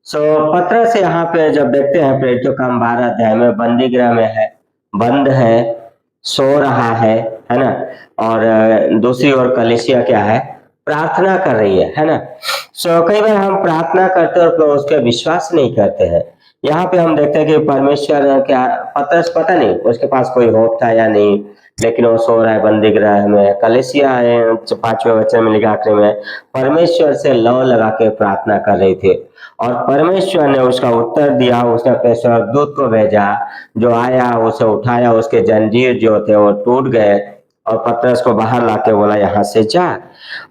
सो पत्र से यहाँ पे जब देखते हैं प्रेरितों काम 12 अध्याय में बंदी गृह में है, बंद है, सो रहा है ना। और दूसरी ओर कलीसिया क्या है, प्रार्थना कर रही है ना। सो कई बार हम प्रार्थना करते हैं और उस पर विश्वास नहीं करते हैं। यहाँ पे हम देखते हैं कि परमेश्वर क्या, पत्रस पता नहीं उसके पास कोई होप था या नहीं, लेकिन वो सो रहा है बंदी गृह में। कलीसिया है 5वें वचन में लिखा आखिरी में, परमेश्वर से लौ लगा के प्रार्थना कर रही थी और परमेश्वर ने उसका उत्तर दिया। उसने अपने स्वर्गदूत को भेजा जो आया, उसे उठाया, उसके जंजीर जो थे वो टूट गए और पतरस को बाहर लाके बोला यहाँ से जा।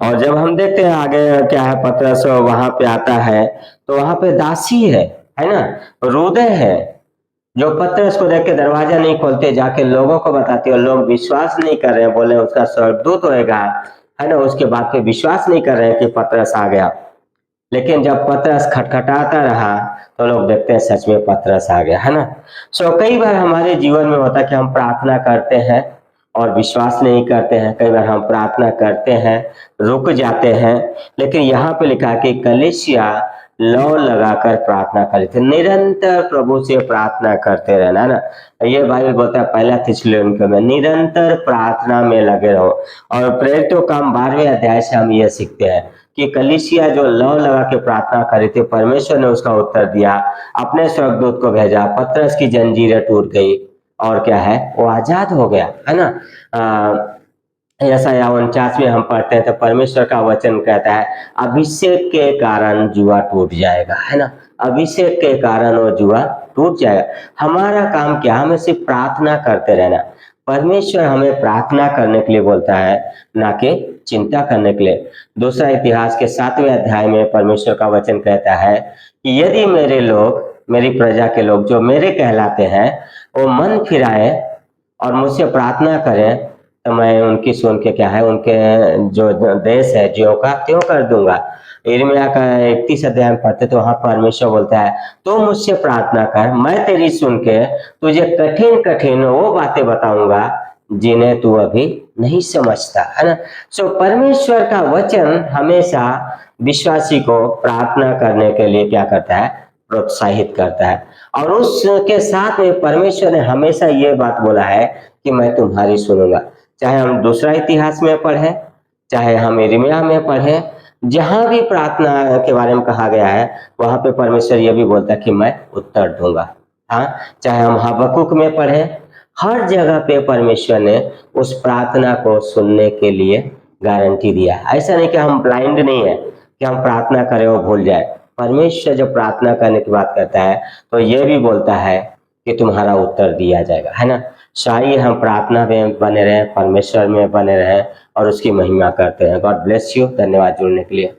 और जब हम देखते हैं आगे क्या है, पतरस वहां पे आता है तो वहां पे दासी है ना, रूदे है, जो पतरस को देख के दरवाजा नहीं खोलते, जाके लोगों को बताते और लोग विश्वास नहीं कर रहे हैं, बोले उसका स्वर्गदूत होएगा, है ना। उसके बाद पे विश्वास नहीं कर रहे हैं कि पतरस आ गया। लेकिन जब पतरस खटखटाता रहा तो लोग देखते हैं सच में पतरस आ गया, है ना। सो कई बार हमारे जीवन में होता है कि हम प्रार्थना करते हैं और विश्वास नहीं करते हैं। कई बार हम प्रार्थना करते हैं, रुक जाते हैं। लेकिन यहाँ पे लिखा कि कलीसिया लौ लगाकर प्रार्थना करे थे, निरंतर प्रभु से प्रार्थना करते रहना, है ना। ये बाइबल बोलता है पहला थिस्सलुनीके में, निरंतर प्रार्थना में लगे रहो। और प्रेरितों काम 12वें अध्याय से हम ये सीखते हैं कि कलीसिया जो लौ लगा के प्रार्थना करी थी, परमेश्वर ने उसका उत्तर दिया, अपने स्वर्गदूत को भेजा, पतरस की जंजीरें टूट गई और क्या है, वो आजाद हो गया, है ना। यशायाह 49 में हम पढ़ते हैं तो परमेश्वर का वचन कहता है अभिषेक के कारण जुआ टूट जाएगा, है ना। अभिषेक के कारण वो जुआ टूट जाएगा। हमारा काम क्या, हमें सिर्फ प्रार्थना करते रहना। परमेश्वर हमें प्रार्थना करने के लिए बोलता है, ना कि चिंता करने के लिए। दूसरा इतिहास के 7वें अध्याय में परमेश्वर का वचन कहता है कि यदि मेरे लोग, मेरी प्रजा के लोग जो मेरे कहलाते हैं, वो मन फिराए और मुझसे प्रार्थना करें तो मैं उनकी सुन के क्या है, उनके जो देश है ज्यों का त्यों कर दूंगा। यिर्मयाह का 31 अध्याय में पढ़ते तो वहां परमेश्वर बोलता है तो मुझसे प्रार्थना कर, मैं तेरी सुन के तुझे कठिन कठिन वो बातें बताऊंगा जिन्हें तू अभी नहीं समझता, है ना। सो परमेश्वर का वचन हमेशा विश्वासी को प्रार्थना करने के लिए क्या करता है, प्रोत्साहित करता है। और उसके साथ में परमेश्वर ने हमेशा ये बात बोला है कि मैं तुम्हारी सुनूंगा। चाहे हम दूसरा इतिहास में पढ़े, चाहे हम यिर्मयाह में पढ़े, जहां भी प्रार्थना के बारे में कहा गया है वहां पे परमेश्वर ये भी बोलता है कि मैं उत्तर दूंगा। हाँ, चाहे हम हबक्कुक में पढ़े, हर जगह पे परमेश्वर ने उस प्रार्थना को सुनने के लिए गारंटी दिया है। ऐसा नहीं कि हम ब्लाइंड नहीं है कि हम प्रार्थना करें वो भूल जाए। परमेश्वर जब प्रार्थना करने की बात करता है तो ये भी बोलता है कि तुम्हारा उत्तर दिया जाएगा, है ना। चाहिए हम प्रार्थना में बने रहें, परमेश्वर में बने रहें और उसकी महिमा करते हैं। God bless you. धन्यवाद जुड़ने के लिए।